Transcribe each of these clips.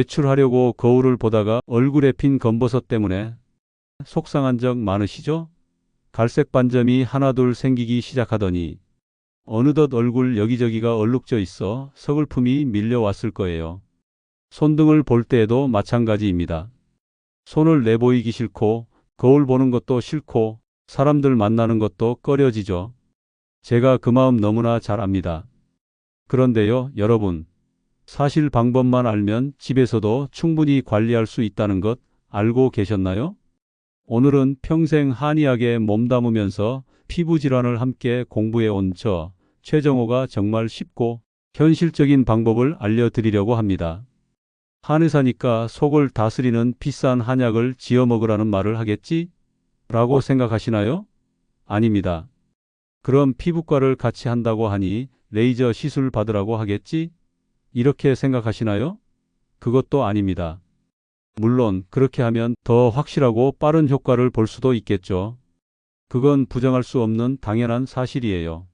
외출하려고 거울을 보다가 얼굴에 핀 검버섯 때문에 속상한 적 많으시죠? 갈색 반점이 하나둘 생기기 시작하더니 어느덧 얼굴 여기저기가 얼룩져 있어 서글픔이 밀려왔을 거예요. 손등을 볼 때에도 마찬가지입니다. 손을 내보이기 싫고 거울 보는 것도 싫고 사람들 만나는 것도 꺼려지죠. 제가 그 마음 너무나 잘 압니다. 그런데요, 여러분. 사실 방법만 알면 집에서도 충분히 관리할 수 있다는 것 알고 계셨나요? 오늘은 평생 한의학에 몸담으면서 피부 질환을 함께 공부해 온 저 최정호가 정말 쉽고 현실적인 방법을 알려드리려고 합니다. 한의사니까 속을 다스리는 비싼 한약을 지어 먹으라는 말을 하겠지? 라고 생각하시나요? 아닙니다. 그럼 피부과를 같이 한다고 하니 레이저 시술 받으라고 하겠지? 이렇게 생각하시나요? 그것도 아닙니다. 물론 그렇게 하면 더 확실하고 빠른 효과를 볼 수도 있겠죠. 그건 부정할 수 없는 당연한 사실이에요.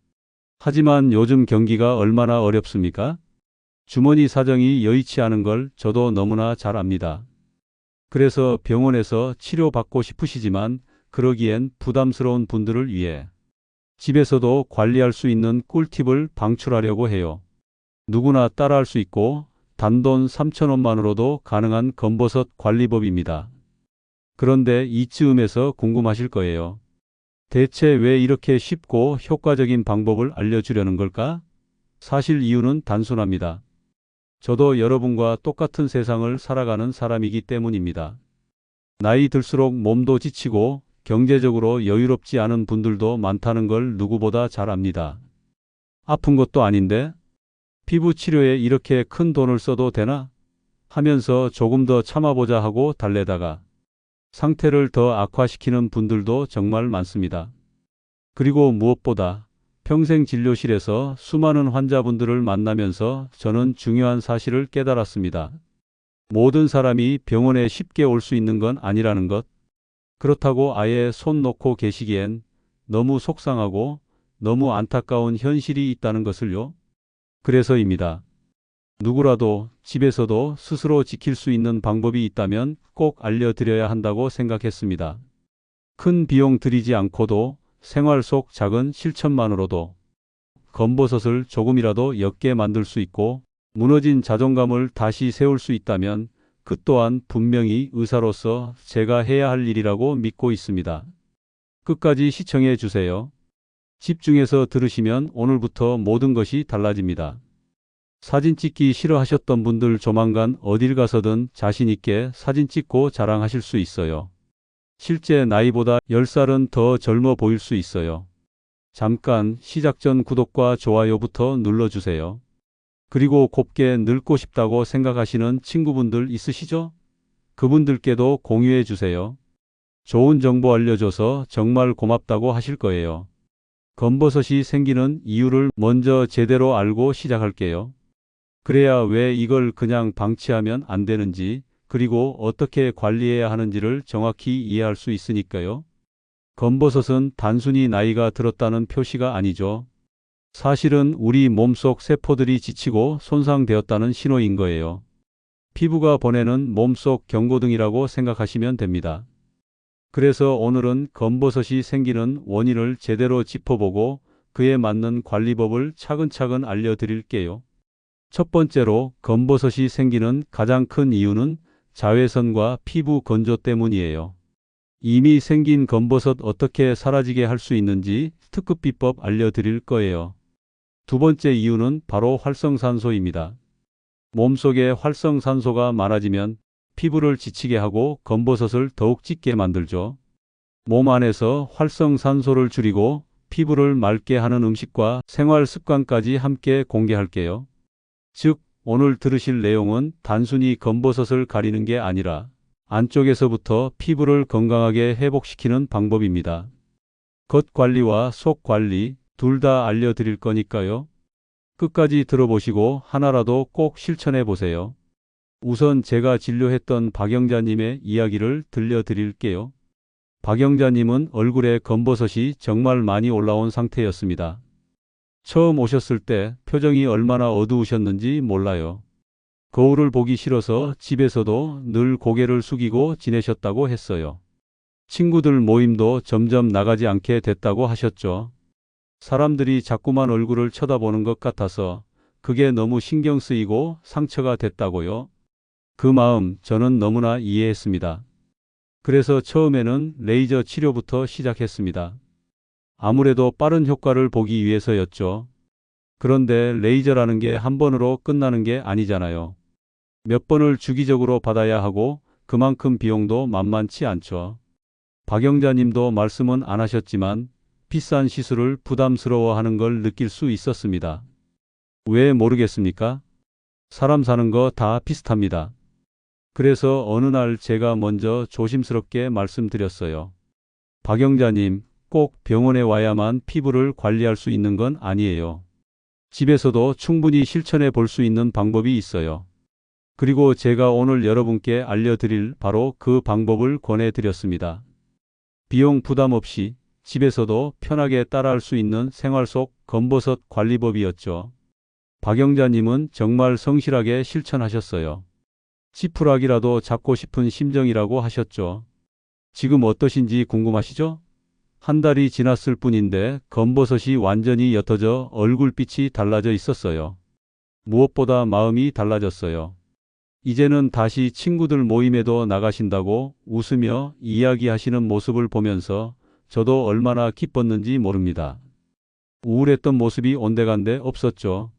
하지만 요즘 경기가 얼마나 어렵습니까? 주머니 사정이 여의치 않은 걸 저도 너무나 잘 압니다. 그래서 병원에서 치료받고 싶으시지만 그러기엔 부담스러운 분들을 위해 집에서도 관리할 수 있는 꿀팁을 방출하려고 해요. 누구나 따라할 수 있고 단돈 3,000원만으로도 가능한 검버섯 관리법입니다. 그런데 이쯤에서 궁금하실 거예요. 대체 왜 이렇게 쉽고 효과적인 방법을 알려주려는 걸까? 사실 이유는 단순합니다. 저도 여러분과 똑같은 세상을 살아가는 사람이기 때문입니다. 나이 들수록 몸도 지치고 경제적으로 여유롭지 않은 분들도 많다는 걸 누구보다 잘 압니다. 아픈 것도 아닌데 피부 치료에 이렇게 큰 돈을 써도 되나? 하면서 조금 더 참아보자 하고 달래다가 상태를 더 악화시키는 분들도 정말 많습니다. 그리고 무엇보다 평생 진료실에서 수많은 환자분들을 만나면서 저는 중요한 사실을 깨달았습니다. 모든 사람이 병원에 쉽게 올 수 있는 건 아니라는 것. 그렇다고 아예 손 놓고 계시기엔 너무 속상하고 너무 안타까운 현실이 있다는 것을요. 그래서입니다. 누구라도 집에서도 스스로 지킬 수 있는 방법이 있다면 꼭 알려드려야 한다고 생각했습니다. 큰 비용 들이지 않고도 생활 속 작은 실천만으로도 검버섯을 조금이라도 옅게 만들 수 있고 무너진 자존감을 다시 세울 수 있다면 그 또한 분명히 의사로서 제가 해야 할 일이라고 믿고 있습니다. 끝까지 시청해 주세요. 집중해서 들으시면 오늘부터 모든 것이 달라집니다. 사진 찍기 싫어하셨던 분들 조만간 어딜 가서든 자신 있게 사진 찍고 자랑하실 수 있어요. 실제 나이보다 10살은 더 젊어 보일 수 있어요. 잠깐 시작 전 구독과 좋아요부터 눌러주세요. 그리고 곱게 늙고 싶다고 생각하시는 친구분들 있으시죠? 그분들께도 공유해 주세요. 좋은 정보 알려줘서 정말 고맙다고 하실 거예요. 검버섯이 생기는 이유를 먼저 제대로 알고 시작할게요. 그래야 왜 이걸 그냥 방치하면 안 되는지, 그리고 어떻게 관리해야 하는지를 정확히 이해할 수 있으니까요. 검버섯은 단순히 나이가 들었다는 표시가 아니죠. 사실은 우리 몸속 세포들이 지치고 손상되었다는 신호인 거예요. 피부가 보내는 몸속 경고등이라고 생각하시면 됩니다. 그래서 오늘은 검버섯이 생기는 원인을 제대로 짚어보고 그에 맞는 관리법을 차근차근 알려드릴게요. 첫 번째로 검버섯이 생기는 가장 큰 이유는 자외선과 피부 건조 때문이에요. 이미 생긴 검버섯 어떻게 사라지게 할 수 있는지 특급 비법 알려드릴 거예요. 두 번째 이유는 바로 활성산소입니다. 몸속에 활성산소가 많아지면 피부를 지치게 하고 검버섯을 더욱 짙게 만들죠. 몸 안에서 활성산소를 줄이고 피부를 맑게 하는 음식과 생활 습관까지 함께 공개할게요. 즉, 오늘 들으실 내용은 단순히 검버섯을 가리는 게 아니라 안쪽에서부터 피부를 건강하게 회복시키는 방법입니다. 겉 관리와 속 관리 둘 다 알려드릴 거니까요. 끝까지 들어보시고 하나라도 꼭 실천해 보세요. 우선 제가 진료했던 박영자님의 이야기를 들려드릴게요. 박영자님은 얼굴에 검버섯이 정말 많이 올라온 상태였습니다. 처음 오셨을 때 표정이 얼마나 어두우셨는지 몰라요. 거울을 보기 싫어서 집에서도 늘 고개를 숙이고 지내셨다고 했어요. 친구들 모임도 점점 나가지 않게 됐다고 하셨죠. 사람들이 자꾸만 얼굴을 쳐다보는 것 같아서 그게 너무 신경 쓰이고 상처가 됐다고요. 그 마음 저는 너무나 이해했습니다. 그래서 처음에는 레이저 치료부터 시작했습니다. 아무래도 빠른 효과를 보기 위해서였죠. 그런데 레이저라는 게 한 번으로 끝나는 게 아니잖아요. 몇 번을 주기적으로 받아야 하고 그만큼 비용도 만만치 않죠. 박영자님도 말씀은 안 하셨지만 비싼 시술을 부담스러워하는 걸 느낄 수 있었습니다. 왜 모르겠습니까? 사람 사는 거 다 비슷합니다. 그래서 어느 날 제가 먼저 조심스럽게 말씀드렸어요. 박영자님, 꼭 병원에 와야만 피부를 관리할 수 있는 건 아니에요. 집에서도 충분히 실천해 볼 수 있는 방법이 있어요. 그리고 제가 오늘 여러분께 알려드릴 바로 그 방법을 권해드렸습니다. 비용 부담 없이 집에서도 편하게 따라할 수 있는 생활 속 검버섯 관리법이었죠. 박영자님은 정말 성실하게 실천하셨어요. 지푸라기라도 잡고 싶은 심정이라고 하셨죠. 지금 어떠신지 궁금하시죠? 한 달이 지났을 뿐인데 검버섯이 완전히 옅어져 얼굴빛이 달라져 있었어요. 무엇보다 마음이 달라졌어요. 이제는 다시 친구들 모임에도 나가신다고 웃으며 이야기하시는 모습을 보면서 저도 얼마나 기뻤는지 모릅니다. 우울했던 모습이 온데간데 없었죠.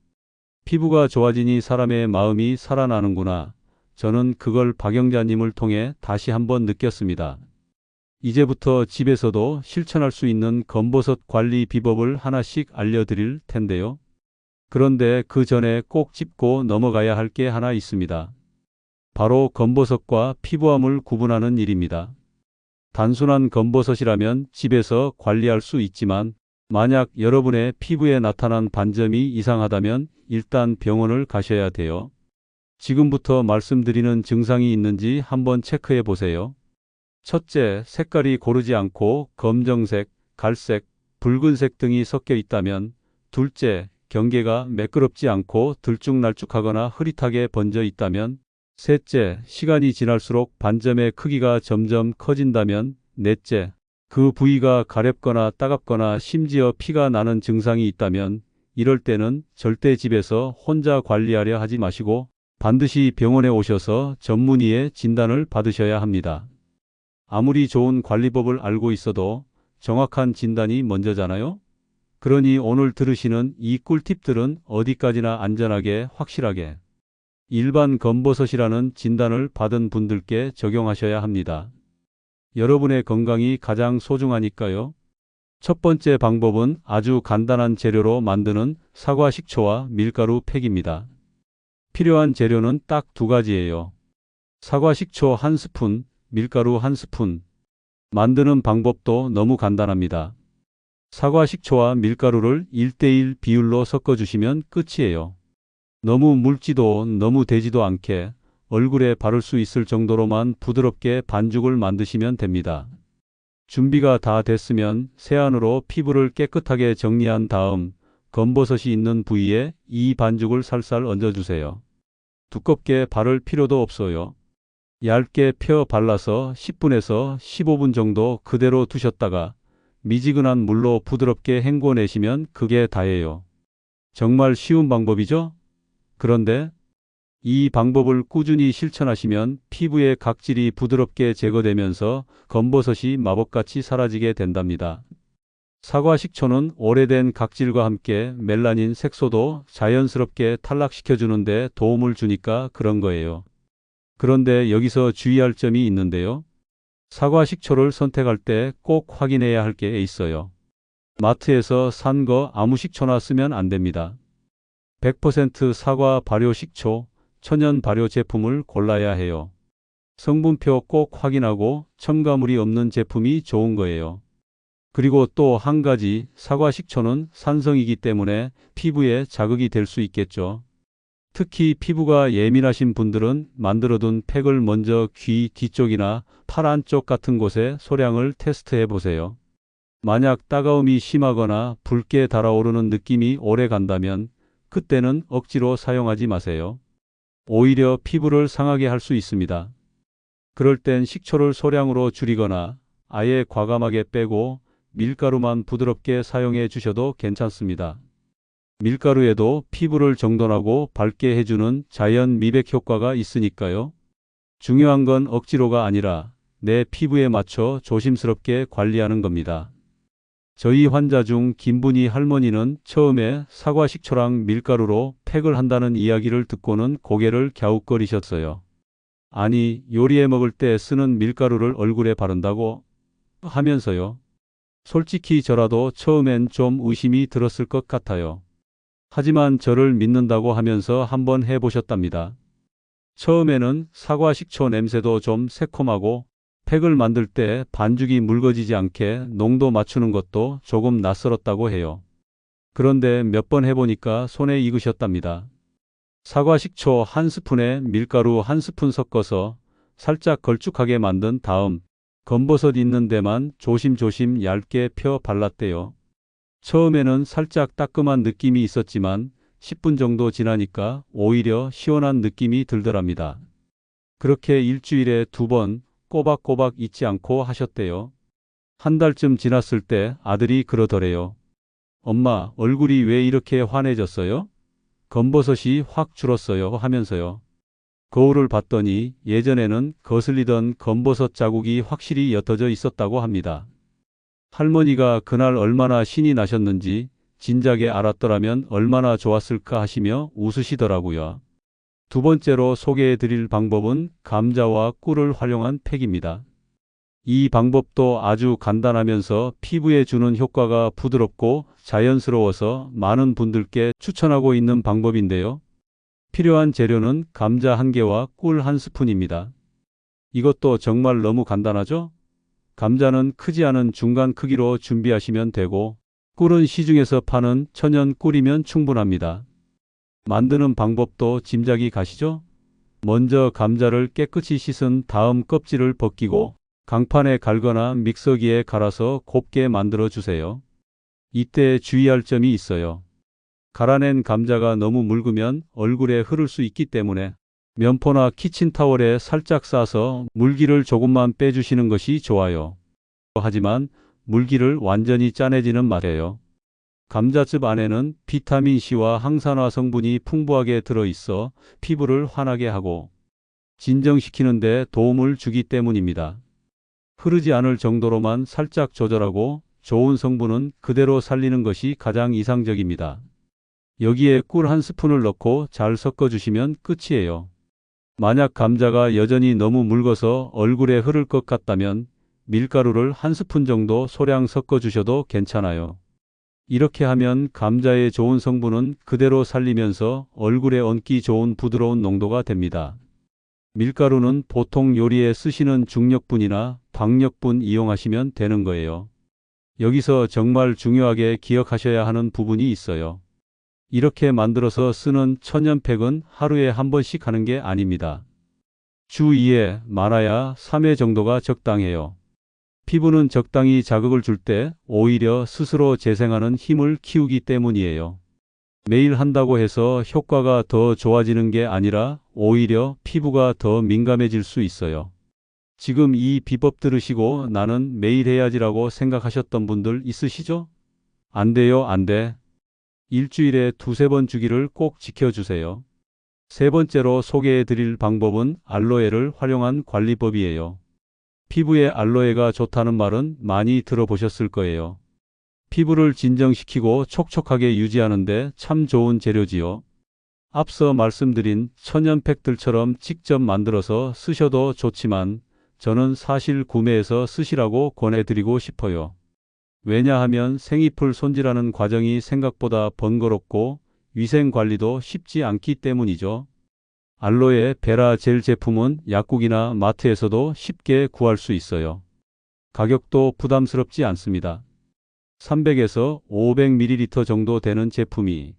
피부가 좋아지니 사람의 마음이 살아나는구나. 저는 그걸 박영자님을 통해 다시 한번 느꼈습니다. 이제부터 집에서도 실천할 수 있는 검버섯 관리 비법을 하나씩 알려드릴 텐데요. 그런데 그 전에 꼭 짚고 넘어가야 할 게 하나 있습니다. 바로 검버섯과 피부암을 구분하는 일입니다. 단순한 검버섯이라면 집에서 관리할 수 있지만 만약 여러분의 피부에 나타난 반점이 이상하다면 일단 병원을 가셔야 돼요. 지금부터 말씀드리는 증상이 있는지 한번 체크해 보세요. 첫째, 색깔이 고르지 않고 검정색, 갈색, 붉은색 등이 섞여 있다면, 둘째, 경계가 매끄럽지 않고 들쭉날쭉하거나 흐릿하게 번져 있다면, 셋째, 시간이 지날수록 반점의 크기가 점점 커진다면, 넷째, 그 부위가 가렵거나 따갑거나 심지어 피가 나는 증상이 있다면, 이럴 때는 절대 집에서 혼자 관리하려 하지 마시고 반드시 병원에 오셔서 전문의의 진단을 받으셔야 합니다. 아무리 좋은 관리법을 알고 있어도 정확한 진단이 먼저잖아요. 그러니 오늘 들으시는 이 꿀팁들은 어디까지나 안전하게 확실하게 일반 검버섯이라는 진단을 받은 분들께 적용하셔야 합니다. 여러분의 건강이 가장 소중하니까요. 첫 번째 방법은 아주 간단한 재료로 만드는 사과 식초와 밀가루 팩입니다. 필요한 재료는 딱 두 가지예요. 사과 식초 1스푼, 밀가루 1스푼. 만드는 방법도 너무 간단합니다. 사과 식초와 밀가루를 1:1 비율로 섞어주시면 끝이에요. 너무 묽지도 너무 되지도 않게 얼굴에 바를 수 있을 정도로만 부드럽게 반죽을 만드시면 됩니다. 준비가 다 됐으면 세안으로 피부를 깨끗하게 정리한 다음 검버섯이 있는 부위에 이 반죽을 살살 얹어주세요. 두껍게 바를 필요도 없어요. 얇게 펴 발라서 10분에서 15분 정도 그대로 두셨다가 미지근한 물로 부드럽게 헹궈내시면 그게 다예요. 정말 쉬운 방법이죠? 그런데 이 방법을 꾸준히 실천하시면 피부의 각질이 부드럽게 제거되면서 검버섯이 마법같이 사라지게 된답니다. 사과 식초는 오래된 각질과 함께 멜라닌 색소도 자연스럽게 탈락시켜주는 데 도움을 주니까 그런 거예요. 그런데 여기서 주의할 점이 있는데요. 사과 식초를 선택할 때 꼭 확인해야 할 게 있어요. 마트에서 산 거 아무 식초나 쓰면 안 됩니다. 100% 사과 발효 식초, 천연 발효 제품을 골라야 해요. 성분표 꼭 확인하고 첨가물이 없는 제품이 좋은 거예요. 그리고 또 한 가지, 사과 식초는 산성이기 때문에 피부에 자극이 될 수 있겠죠. 특히 피부가 예민하신 분들은 만들어둔 팩을 먼저 귀 뒤쪽이나 팔 안쪽 같은 곳에 소량을 테스트해 보세요. 만약 따가움이 심하거나 붉게 달아오르는 느낌이 오래 간다면 그때는 억지로 사용하지 마세요. 오히려 피부를 상하게 할 수 있습니다. 그럴 땐 식초를 소량으로 줄이거나 아예 과감하게 빼고 밀가루만 부드럽게 사용해 주셔도 괜찮습니다. 밀가루에도 피부를 정돈하고 밝게 해주는 자연 미백 효과가 있으니까요. 중요한 건 억지로가 아니라 내 피부에 맞춰 조심스럽게 관리하는 겁니다. 저희 환자 중 김분희 할머니는 처음에 사과 식초랑 밀가루로 팩을 한다는 이야기를 듣고는 고개를 갸웃거리셨어요. 아니, 요리해 먹을 때 쓰는 밀가루를 얼굴에 바른다고 하면서요. 솔직히 저라도 처음엔 좀 의심이 들었을 것 같아요. 하지만 저를 믿는다고 하면서 한번 해보셨답니다. 처음에는 사과 식초 냄새도 좀 새콤하고 팩을 만들 때 반죽이 묽어지지 않게 농도 맞추는 것도 조금 낯설었다고 해요. 그런데 몇 번 해보니까 손에 익으셨답니다. 사과 식초 한 스푼에 밀가루 한 스푼 섞어서 살짝 걸쭉하게 만든 다음 검버섯 있는 데만 조심조심 얇게 펴 발랐대요. 처음에는 살짝 따끔한 느낌이 있었지만 10분 정도 지나니까 오히려 시원한 느낌이 들더랍니다. 그렇게 일주일에 2번 꼬박꼬박 잊지 않고 하셨대요. 한 달쯤 지났을 때 아들이 그러더래요. 엄마, 얼굴이 왜 이렇게 환해졌어요? 검버섯이 확 줄었어요 하면서요. 거울을 봤더니 예전에는 거슬리던 검버섯 자국이 확실히 옅어져 있었다고 합니다. 할머니가 그날 얼마나 신이 나셨는지 진작에 알았더라면 얼마나 좋았을까 하시며 웃으시더라고요. 두 번째로 소개해 드릴 방법은 감자와 꿀을 활용한 팩입니다. 이 방법도 아주 간단하면서 피부에 주는 효과가 부드럽고 자연스러워서 많은 분들께 추천하고 있는 방법인데요. 필요한 재료는 감자 1개와 꿀 1스푼입니다. 이것도 정말 너무 간단하죠? 감자는 크지 않은 중간 크기로 준비하시면 되고 꿀은 시중에서 파는 천연 꿀이면 충분합니다. 만드는 방법도 짐작이 가시죠? 먼저 감자를 깨끗이 씻은 다음 껍질을 벗기고 강판에 갈거나 믹서기에 갈아서 곱게 만들어 주세요. 이때 주의할 점이 있어요. 갈아낸 감자가 너무 묽으면 얼굴에 흐를 수 있기 때문에 면포나 키친타월에 살짝 싸서 물기를 조금만 빼주시는 것이 좋아요. 하지만 물기를 완전히 짜내지는 마세요. 감자즙 안에는 비타민C와 항산화 성분이 풍부하게 들어있어 피부를 환하게 하고 진정시키는 데 도움을 주기 때문입니다. 흐르지 않을 정도로만 살짝 조절하고 좋은 성분은 그대로 살리는 것이 가장 이상적입니다. 여기에 꿀 1스푼을 넣고 잘 섞어주시면 끝이에요. 만약 감자가 여전히 너무 묽어서 얼굴에 흐를 것 같다면 밀가루를 1스푼 정도 소량 섞어주셔도 괜찮아요. 이렇게 하면 감자의 좋은 성분은 그대로 살리면서 얼굴에 얹기 좋은 부드러운 농도가 됩니다. 밀가루는 보통 요리에 쓰시는 중력분이나 박력분 이용하시면 되는 거예요. 여기서 정말 중요하게 기억하셔야 하는 부분이 있어요. 이렇게 만들어서 쓰는 천연팩은 하루에 한 번씩 하는 게 아닙니다. 주 2회, 많아야 3회 정도가 적당해요. 피부는 적당히 자극을 줄 때 오히려 스스로 재생하는 힘을 키우기 때문이에요. 매일 한다고 해서 효과가 더 좋아지는 게 아니라 오히려 피부가 더 민감해질 수 있어요. 지금 이 비법 들으시고 나는 매일 해야지라고 생각하셨던 분들 있으시죠? 안 돼요, 안 돼. 일주일에 2~3번 주기를 꼭 지켜주세요. 세 번째로 소개해 드릴 방법은 알로에를 활용한 관리법이에요. 피부에 알로에가 좋다는 말은 많이 들어보셨을 거예요. 피부를 진정시키고 촉촉하게 유지하는데 참 좋은 재료지요. 앞서 말씀드린 천연팩들처럼 직접 만들어서 쓰셔도 좋지만 저는 사실 구매해서 쓰시라고 권해드리고 싶어요. 왜냐하면 생잎을 손질하는 과정이 생각보다 번거롭고 위생관리도 쉽지 않기 때문이죠. 알로에 베라 젤 제품은 약국이나 마트에서도 쉽게 구할 수 있어요. 가격도 부담스럽지 않습니다. 300에서 500ml 정도 되는 제품이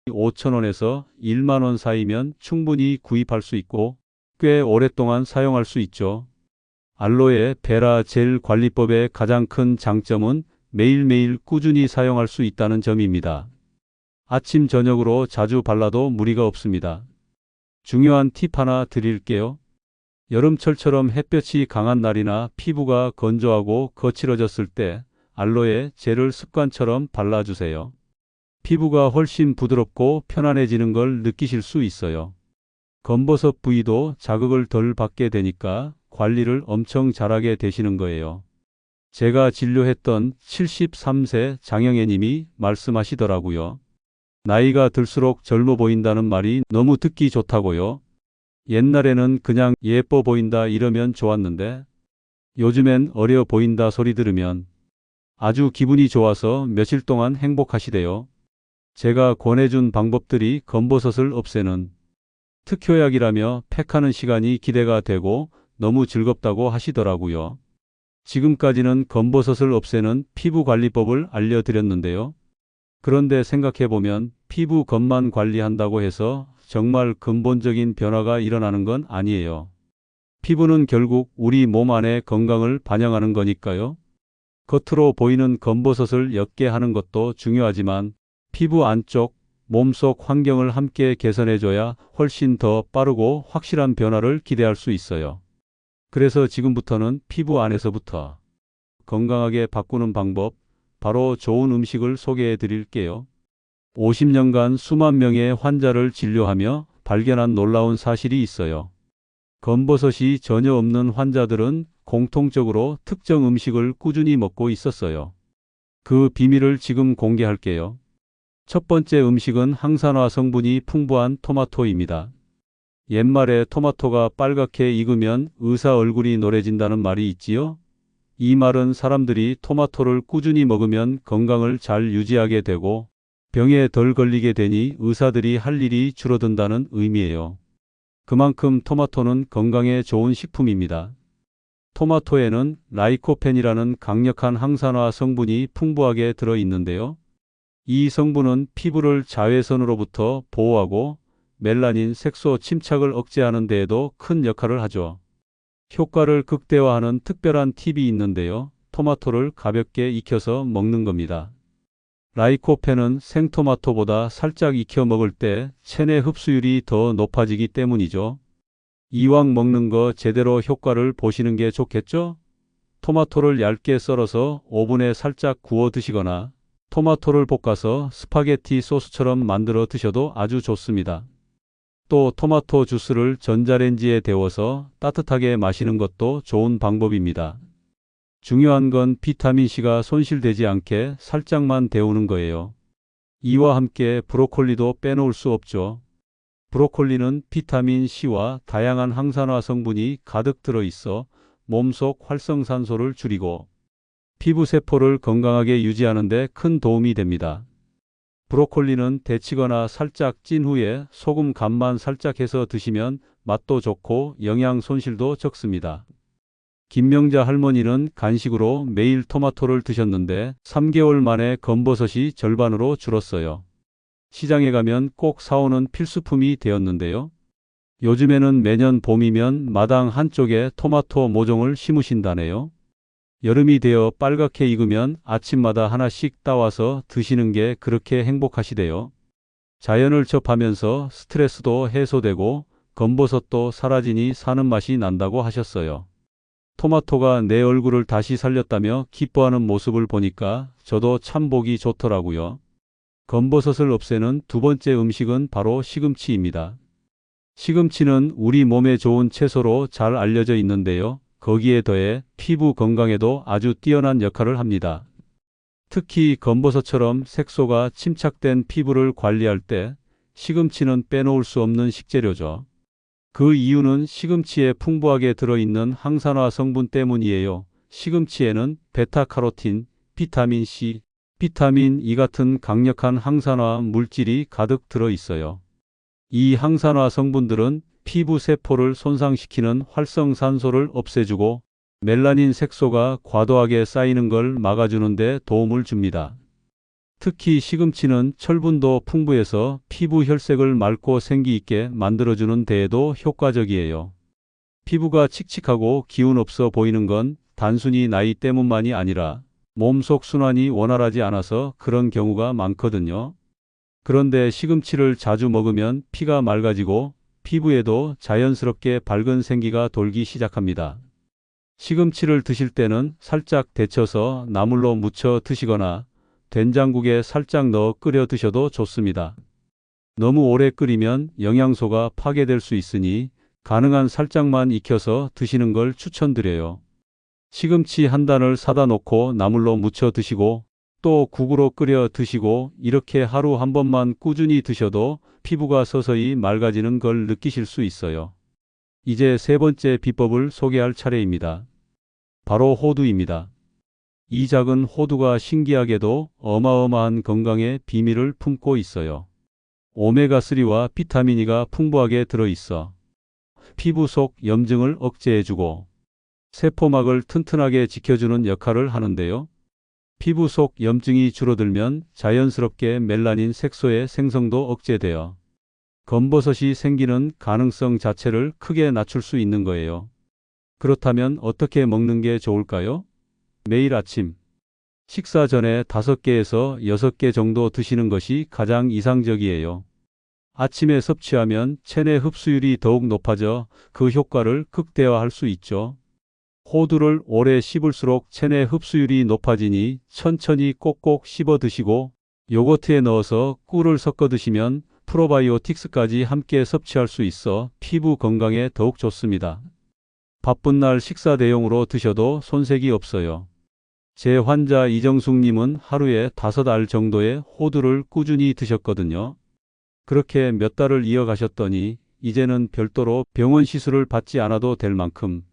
5,000원에서 10,000원 사이면 충분히 구입할 수 있고 꽤 오랫동안 사용할 수 있죠. 알로에 베라 젤 관리법의 가장 큰 장점은 매일매일 꾸준히 사용할 수 있다는 점입니다. 아침 저녁으로 자주 발라도 무리가 없습니다. 중요한 팁 하나 드릴게요. 여름철처럼 햇볕이 강한 날이나 피부가 건조하고 거칠어졌을 때 알로에 젤을 습관처럼 발라주세요. 피부가 훨씬 부드럽고 편안해지는 걸 느끼실 수 있어요. 검버섯 부위도 자극을 덜 받게 되니까 관리를 엄청 잘하게 되시는 거예요. 제가 진료했던 73세 장영애님이 말씀하시더라고요. 나이가 들수록 젊어 보인다는 말이 너무 듣기 좋다고요. 옛날에는 그냥 예뻐 보인다 이러면 좋았는데 요즘엔 어려 보인다 소리 들으면 아주 기분이 좋아서 며칠 동안 행복하시대요. 제가 권해준 방법들이 검버섯을 없애는 특효약이라며 팩하는 시간이 기대가 되고 너무 즐겁다고 하시더라고요. 지금까지는 검버섯을 없애는 피부관리법을 알려드렸는데요. 그런데 생각해보면 피부 겉만 관리한다고 해서 정말 근본적인 변화가 일어나는 건 아니에요. 피부는 결국 우리 몸 안의 건강을 반영하는 거니까요. 겉으로 보이는 검버섯을 옅게 하는 것도 중요하지만 피부 안쪽, 몸속 환경을 함께 개선해줘야 훨씬 더 빠르고 확실한 변화를 기대할 수 있어요. 그래서 지금부터는 피부 안에서부터 건강하게 바꾸는 방법, 바로 좋은 음식을 소개해 드릴게요. 50년간 수만 명의 환자를 진료하며 발견한 놀라운 사실이 있어요. 검버섯이 전혀 없는 환자들은 공통적으로 특정 음식을 꾸준히 먹고 있었어요. 그 비밀을 지금 공개할게요. 첫 번째 음식은 항산화 성분이 풍부한 토마토입니다. 옛말에 토마토가 빨갛게 익으면 의사 얼굴이 노래진다는 말이 있지요? 이 말은 사람들이 토마토를 꾸준히 먹으면 건강을 잘 유지하게 되고 병에 덜 걸리게 되니 의사들이 할 일이 줄어든다는 의미예요. 그만큼 토마토는 건강에 좋은 식품입니다. 토마토에는 라이코펜이라는 강력한 항산화 성분이 풍부하게 들어 있는데요. 이 성분은 피부를 자외선으로부터 보호하고 멜라닌 색소 침착을 억제하는 데에도 큰 역할을 하죠. 효과를 극대화하는 특별한 팁이 있는데요. 토마토를 가볍게 익혀서 먹는 겁니다. 라이코펜은 생토마토보다 살짝 익혀 먹을 때 체내 흡수율이 더 높아지기 때문이죠. 이왕 먹는 거 제대로 효과를 보시는 게 좋겠죠? 토마토를 얇게 썰어서 오븐에 살짝 구워 드시거나 토마토를 볶아서 스파게티 소스처럼 만들어 드셔도 아주 좋습니다. 또 토마토 주스를 전자레인지에 데워서 따뜻하게 마시는 것도 좋은 방법입니다. 중요한 건 비타민C가 손실되지 않게 살짝만 데우는 거예요. 이와 함께 브로콜리도 빼놓을 수 없죠. 브로콜리는 비타민C와 다양한 항산화 성분이 가득 들어 있어 몸속 활성산소를 줄이고 피부세포를 건강하게 유지하는 데 큰 도움이 됩니다. 브로콜리는 데치거나 살짝 찐 후에 소금 간만 살짝 해서 드시면 맛도 좋고 영양 손실도 적습니다. 김명자 할머니는 간식으로 매일 토마토를 드셨는데 3개월 만에 검버섯이 절반으로 줄었어요. 시장에 가면 꼭 사오는 필수품이 되었는데요. 요즘에는 매년 봄이면 마당 한쪽에 토마토 모종을 심으신다네요. 여름이 되어 빨갛게 익으면 아침마다 하나씩 따와서 드시는 게 그렇게 행복하시대요. 자연을 접하면서 스트레스도 해소되고 검버섯도 사라지니 사는 맛이 난다고 하셨어요. 토마토가 내 얼굴을 다시 살렸다며 기뻐하는 모습을 보니까 저도 참 보기 좋더라고요. 검버섯을 없애는 두 번째 음식은 바로 시금치입니다. 시금치는 우리 몸에 좋은 채소로 잘 알려져 있는데요. 거기에 더해 피부 건강에도 아주 뛰어난 역할을 합니다. 특히 검버섯처럼 색소가 침착된 피부를 관리할 때 시금치는 빼놓을 수 없는 식재료죠. 그 이유는 시금치에 풍부하게 들어있는 항산화 성분 때문이에요. 시금치에는 베타카로틴, 비타민C, 비타민 E 같은 강력한 항산화 물질이 가득 들어 있어요. 이 항산화 성분들은 피부 세포를 손상시키는 활성산소를 없애주고 멜라닌 색소가 과도하게 쌓이는 걸 막아주는 데 도움을 줍니다. 특히 시금치는 철분도 풍부해서 피부 혈색을 맑고 생기 있게 만들어주는 데에도 효과적이에요. 피부가 칙칙하고 기운 없어 보이는 건 단순히 나이 때문만이 아니라 몸속 순환이 원활하지 않아서 그런 경우가 많거든요. 그런데 시금치를 자주 먹으면 피가 맑아지고 피부에도 자연스럽게 밝은 생기가 돌기 시작합니다. 시금치를 드실 때는 살짝 데쳐서 나물로 무쳐 드시거나 된장국에 살짝 넣어 끓여 드셔도 좋습니다. 너무 오래 끓이면 영양소가 파괴될 수 있으니 가능한 살짝만 익혀서 드시는 걸 추천드려요. 시금치 한 단을 사다 놓고 나물로 무쳐 드시고 또 국으로 끓여 드시고 이렇게 하루 한 번만 꾸준히 드셔도 피부가 서서히 맑아지는 걸 느끼실 수 있어요. 이제 세 번째 비법을 소개할 차례입니다. 바로 호두입니다. 이 작은 호두가 신기하게도 어마어마한 건강의 비밀을 품고 있어요. 오메가3와 비타민 E가 풍부하게 들어있어 피부 속 염증을 억제해주고 세포막을 튼튼하게 지켜주는 역할을 하는데요. 피부 속 염증이 줄어들면 자연스럽게 멜라닌 색소의 생성도 억제되어 검버섯이 생기는 가능성 자체를 크게 낮출 수 있는 거예요. 그렇다면 어떻게 먹는 게 좋을까요? 매일 아침 식사 전에 5개에서 6개 정도 드시는 것이 가장 이상적이에요. 아침에 섭취하면 체내 흡수율이 더욱 높아져 그 효과를 극대화할 수 있죠. 호두를 오래 씹을수록 체내 흡수율이 높아지니 천천히 꼭꼭 씹어 드시고 요거트에 넣어서 꿀을 섞어 드시면 프로바이오틱스까지 함께 섭취할 수 있어 피부 건강에 더욱 좋습니다. 바쁜 날 식사 대용으로 드셔도 손색이 없어요. 제 환자 이정숙님은 하루에 5알 정도의 호두를 꾸준히 드셨거든요. 그렇게 몇 달을 이어가셨더니 이제는 별도로 병원 시술을 받지 않아도 될 만큼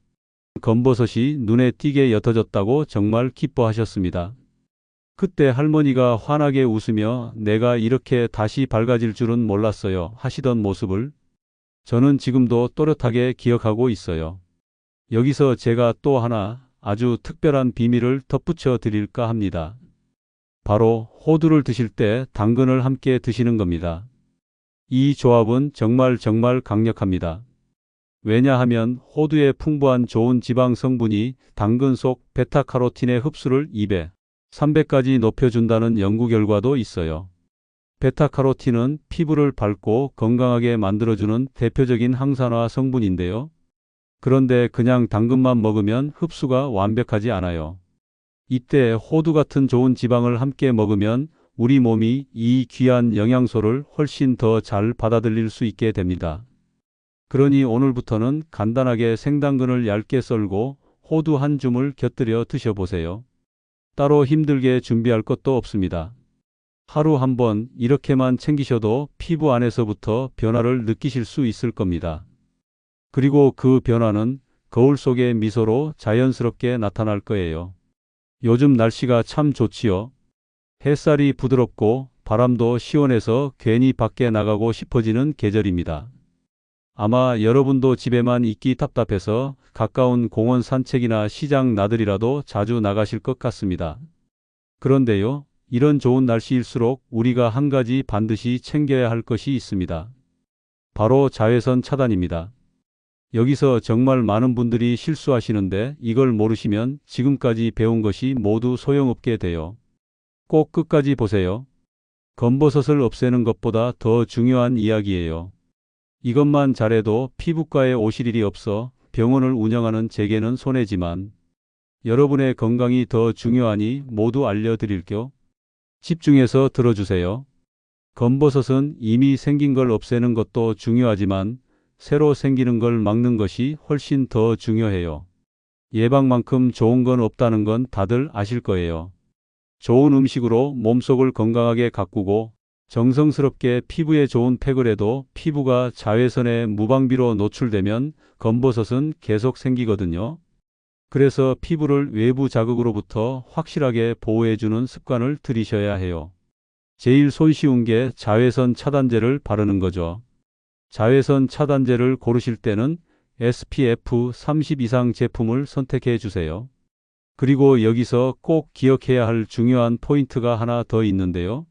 검버섯이 눈에 띄게 옅어졌다고 정말 기뻐하셨습니다. 그때 할머니가 환하게 웃으며 내가 이렇게 다시 밝아질 줄은 몰랐어요 하시던 모습을 저는 지금도 또렷하게 기억하고 있어요. 여기서 제가 또 하나 아주 특별한 비밀을 덧붙여 드릴까 합니다. 바로 호두를 드실 때 당근을 함께 드시는 겁니다. 이 조합은 정말 강력합니다. 왜냐하면 호두의 풍부한 좋은 지방 성분이 당근 속 베타카로틴의 흡수를 2배, 3배까지 높여준다는 연구 결과도 있어요. 베타카로틴은 피부를 밝고 건강하게 만들어주는 대표적인 항산화 성분인데요. 그런데 그냥 당근만 먹으면 흡수가 완벽하지 않아요. 이때 호두 같은 좋은 지방을 함께 먹으면 우리 몸이 이 귀한 영양소를 훨씬 더 잘 받아들일 수 있게 됩니다. 그러니 오늘부터는 간단하게 생당근을 얇게 썰고 호두 한 줌을 곁들여 드셔보세요. 따로 힘들게 준비할 것도 없습니다. 하루 한 번 이렇게만 챙기셔도 피부 안에서부터 변화를 느끼실 수 있을 겁니다. 그리고 그 변화는 거울 속의 미소로 자연스럽게 나타날 거예요. 요즘 날씨가 참 좋지요. 햇살이 부드럽고 바람도 시원해서 괜히 밖에 나가고 싶어지는 계절입니다. 아마 여러분도 집에만 있기 답답해서 가까운 공원 산책이나 시장 나들이라도 자주 나가실 것 같습니다. 그런데요, 이런 좋은 날씨일수록 우리가 한 가지 반드시 챙겨야 할 것이 있습니다. 바로 자외선 차단입니다. 여기서 정말 많은 분들이 실수하시는데 이걸 모르시면 지금까지 배운 것이 모두 소용없게 돼요. 꼭 끝까지 보세요. 검버섯을 없애는 것보다 더 중요한 이야기예요. 이것만 잘해도 피부과에 오실 일이 없어 병원을 운영하는 제게는 손해지만 여러분의 건강이 더 중요하니 모두 알려드릴게요. 집중해서 들어주세요. 검버섯은 이미 생긴 걸 없애는 것도 중요하지만 새로 생기는 걸 막는 것이 훨씬 더 중요해요. 예방만큼 좋은 건 없다는 건 다들 아실 거예요. 좋은 음식으로 몸속을 건강하게 가꾸고 정성스럽게 피부에 좋은 팩을 해도 피부가 자외선에 무방비로 노출되면 검버섯은 계속 생기거든요. 그래서 피부를 외부 자극으로부터 확실하게 보호해주는 습관을 들이셔야 해요. 제일 손쉬운 게 자외선 차단제를 바르는 거죠. 자외선 차단제를 고르실 때는 SPF 30 이상 제품을 선택해 주세요. 그리고 여기서 꼭 기억해야 할 중요한 포인트가 하나 더 있는데요.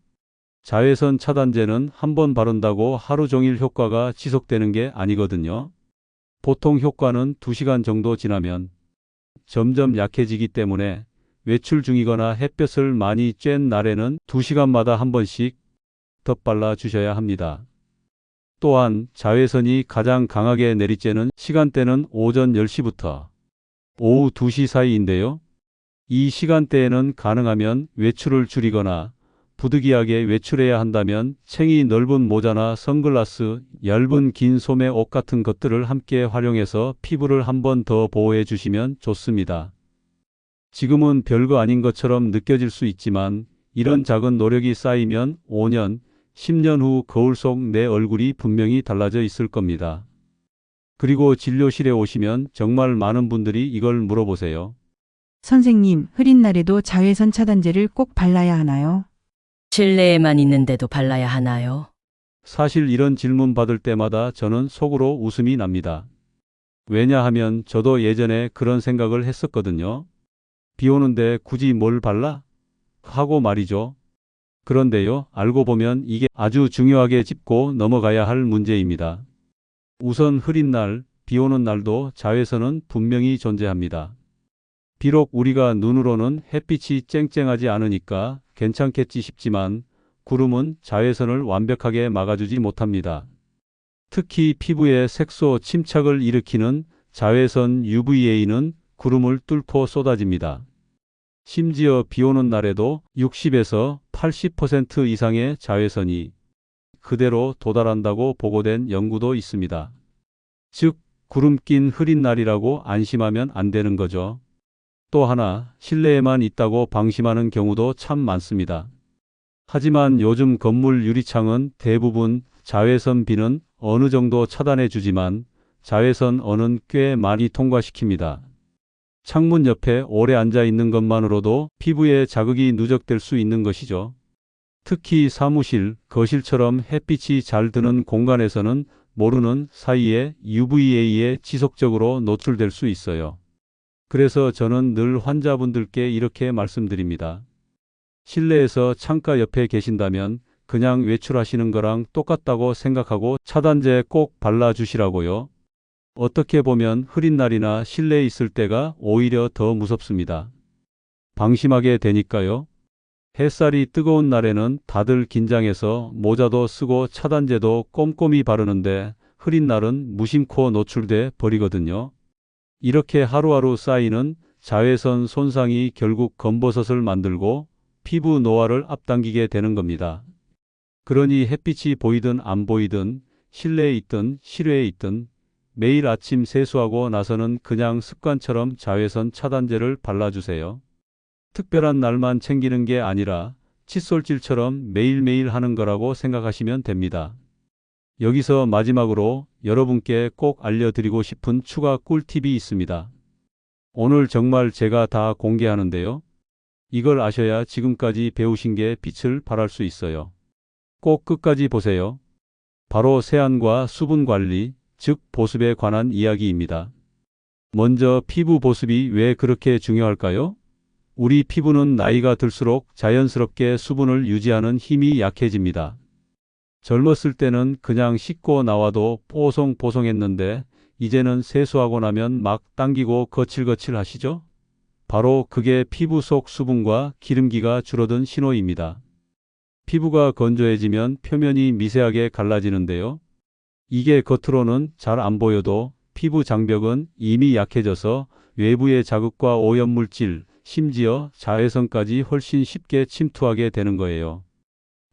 자외선 차단제는 한 번 바른다고 하루 종일 효과가 지속되는 게 아니거든요. 보통 효과는 2시간 정도 지나면 점점 약해지기 때문에 외출 중이거나 햇볕을 많이 쬐는 날에는 2시간마다 한 번씩 덧발라 주셔야 합니다. 또한 자외선이 가장 강하게 내리쬐는 시간대는 오전 10시부터 오후 2시 사이인데요. 이 시간대에는 가능하면 외출을 줄이거나 부득이하게 외출해야 한다면 챙이 넓은 모자나 선글라스, 얇은 긴 소매 옷 같은 것들을 함께 활용해서 피부를 한 번 더 보호해 주시면 좋습니다. 지금은 별거 아닌 것처럼 느껴질 수 있지만 이런 작은 노력이 쌓이면 5년, 10년 후 거울 속 내 얼굴이 분명히 달라져 있을 겁니다. 그리고 진료실에 오시면 정말 많은 분들이 이걸 물어보세요. 선생님, 흐린 날에도 자외선 차단제를 꼭 발라야 하나요? 실내에만 있는데도 발라야 하나요? 사실 이런 질문 받을 때마다 저는 속으로 웃음이 납니다. 왜냐하면 저도 예전에 그런 생각을 했었거든요. 비 오는데 굳이 뭘 발라? 하고 말이죠. 그런데요, 알고 보면 이게 아주 중요하게 짚고 넘어가야 할 문제입니다. 우선 흐린 날, 비 오는 날도 자외선은 분명히 존재합니다. 비록 우리가 눈으로는 햇빛이 쨍쨍하지 않으니까 괜찮겠지 싶지만 구름은 자외선을 완벽하게 막아주지 못합니다. 특히 피부에 색소 침착을 일으키는 자외선 UVA는 구름을 뚫고 쏟아집니다. 심지어 비 오는 날에도 60에서 80% 이상의 자외선이 그대로 도달한다고 보고된 연구도 있습니다. 즉, 구름 낀 흐린 날이라고 안심하면 안 되는 거죠. 또 하나, 실내에만 있다고 방심하는 경우도 참 많습니다. 하지만 요즘 건물 유리창은 대부분 자외선 비는 어느 정도 차단해 주지만 자외선 언은 꽤 많이 통과시킵니다. 창문 옆에 오래 앉아 있는 것만으로도 피부에 자극이 누적될 수 있는 것이죠. 특히 사무실, 거실처럼 햇빛이 잘 드는 공간에서는 모르는 사이에 UVA에 지속적으로 노출될 수 있어요. 그래서 저는 늘 환자분들께 이렇게 말씀드립니다. 실내에서 창가 옆에 계신다면 그냥 외출하시는 거랑 똑같다고 생각하고 차단제 꼭 발라주시라고요. 어떻게 보면 흐린 날이나 실내에 있을 때가 오히려 더 무섭습니다. 방심하게 되니까요. 햇살이 뜨거운 날에는 다들 긴장해서 모자도 쓰고 차단제도 꼼꼼히 바르는데 흐린 날은 무심코 노출돼 버리거든요. 이렇게 하루하루 쌓이는 자외선 손상이 결국 검버섯을 만들고 피부 노화를 앞당기게 되는 겁니다. 그러니 햇빛이 보이든 안 보이든 실내에 있든 실외에 있든 매일 아침 세수하고 나서는 그냥 습관처럼 자외선 차단제를 발라주세요. 특별한 날만 챙기는 게 아니라 칫솔질처럼 매일매일 하는 거라고 생각하시면 됩니다. 여기서 마지막으로 여러분께 꼭 알려드리고 싶은 추가 꿀팁이 있습니다. 오늘 정말 제가 다 공개하는데요. 이걸 아셔야 지금까지 배우신 게 빛을 발할 수 있어요. 꼭 끝까지 보세요. 바로 세안과 수분 관리, 즉 보습에 관한 이야기입니다. 먼저 피부 보습이 왜 그렇게 중요할까요? 우리 피부는 나이가 들수록 자연스럽게 수분을 유지하는 힘이 약해집니다. 젊었을 때는 그냥 씻고 나와도 뽀송뽀송했는데 이제는 세수하고 나면 막 당기고 거칠거칠 하시죠? 바로 그게 피부 속 수분과 기름기가 줄어든 신호입니다. 피부가 건조해지면 표면이 미세하게 갈라지는데요. 이게 겉으로는 잘 안 보여도 피부 장벽은 이미 약해져서 외부의 자극과 오염물질, 심지어 자외선까지 훨씬 쉽게 침투하게 되는 거예요.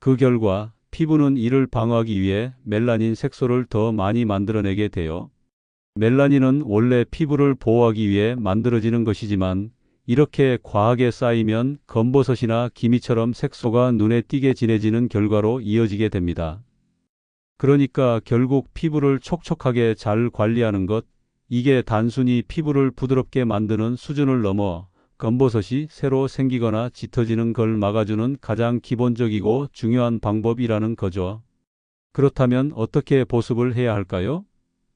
그 결과 피부는 이를 방어하기 위해 멜라닌 색소를 더 많이 만들어내게 돼요. 멜라닌은 원래 피부를 보호하기 위해 만들어지는 것이지만 이렇게 과하게 쌓이면 검버섯이나 기미처럼 색소가 눈에 띄게 진해지는 결과로 이어지게 됩니다. 그러니까 결국 피부를 촉촉하게 잘 관리하는 것, 이게 단순히 피부를 부드럽게 만드는 수준을 넘어 검버섯이 새로 생기거나 짙어지는 걸 막아주는 가장 기본적이고 중요한 방법이라는 거죠. 그렇다면 어떻게 보습을 해야 할까요?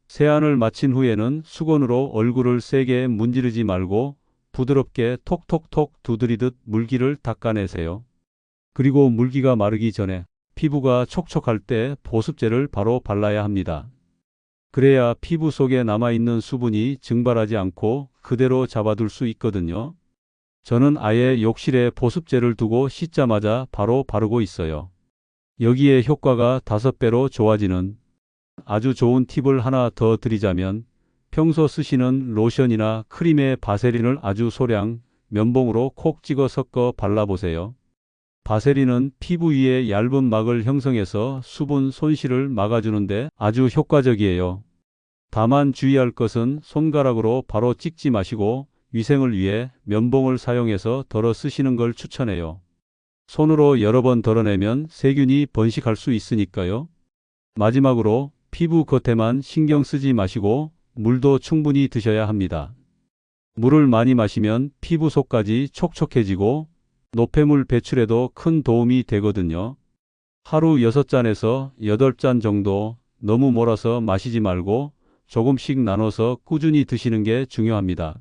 세안을 마친 후에는 수건으로 얼굴을 세게 문지르지 말고 부드럽게 톡톡톡 두드리듯 물기를 닦아내세요. 그리고 물기가 마르기 전에 피부가 촉촉할 때 보습제를 바로 발라야 합니다. 그래야 피부 속에 남아있는 수분이 증발하지 않고 그대로 잡아둘 수 있거든요. 저는 아예 욕실에 보습제를 두고 씻자마자 바로 바르고 있어요. 여기에 효과가 5배로 좋아지는 아주 좋은 팁을 하나 더 드리자면 평소 쓰시는 로션이나 크림의 바세린을 아주 소량 면봉으로 콕 찍어 섞어 발라보세요. 바세린은 피부 위에 얇은 막을 형성해서 수분 손실을 막아주는데 아주 효과적이에요. 다만 주의할 것은 손가락으로 바로 찍지 마시고 위생을 위해 면봉을 사용해서 덜어 쓰시는 걸 추천해요. 손으로 여러 번 덜어내면 세균이 번식할 수 있으니까요. 마지막으로 피부 겉에만 신경 쓰지 마시고 물도 충분히 드셔야 합니다. 물을 많이 마시면 피부 속까지 촉촉해지고 노폐물 배출에도 큰 도움이 되거든요. 하루 6잔에서 8잔 정도 너무 몰아서 마시지 말고 조금씩 나눠서 꾸준히 드시는 게 중요합니다.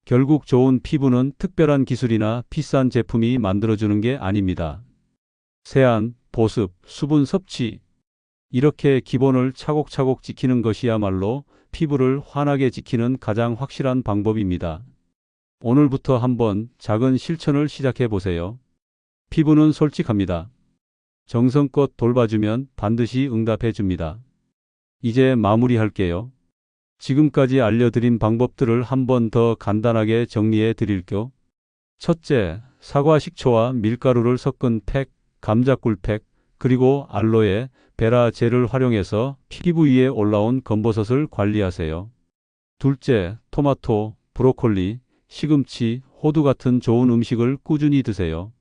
결국 좋은 피부는 특별한 기술이나 비싼 제품이 만들어주는 게 아닙니다. 세안, 보습, 수분 섭취 이렇게 기본을 차곡차곡 지키는 것이야말로 피부를 환하게 지키는 가장 확실한 방법입니다. 오늘부터 한번 작은 실천을 시작해 보세요. 피부는 솔직합니다. 정성껏 돌봐주면 반드시 응답해 줍니다. 이제 마무리할게요. 지금까지 알려드린 방법들을 한 번 더 간단하게 정리해 드릴게요. 첫째, 사과 식초와 밀가루를 섞은 팩, 감자꿀 팩, 그리고 알로에, 베라 젤을 활용해서 피부 위에 올라온 검버섯을 관리하세요. 둘째, 토마토, 브로콜리, 시금치, 호두 같은 좋은 음식을 꾸준히 드세요.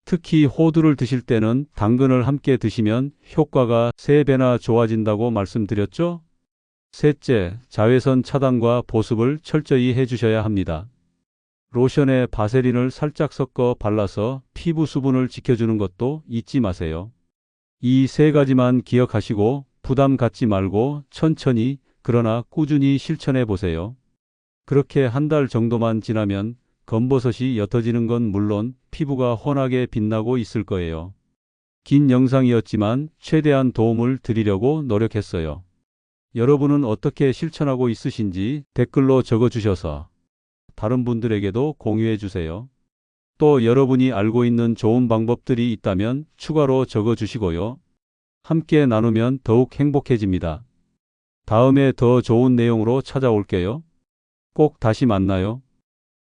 특히 호두를 드실 때는 당근을 함께 드시면 효과가 3배나 좋아진다고 말씀드렸죠? 셋째, 자외선 차단과 보습을 철저히 해주셔야 합니다. 로션에 바세린을 살짝 섞어 발라서 피부 수분을 지켜주는 것도 잊지 마세요. 이 3가지만 기억하시고 부담 갖지 말고 천천히 그러나 꾸준히 실천해 보세요. 그렇게 한 달 정도만 지나면 검버섯이 옅어지는 건 물론 피부가 환하게 빛나고 있을 거예요. 긴 영상이었지만 최대한 도움을 드리려고 노력했어요. 여러분은 어떻게 실천하고 있으신지 댓글로 적어주셔서 다른 분들에게도 공유해 주세요. 또 여러분이 알고 있는 좋은 방법들이 있다면 추가로 적어주시고요. 함께 나누면 더욱 행복해집니다. 다음에 더 좋은 내용으로 찾아올게요. 꼭 다시 만나요.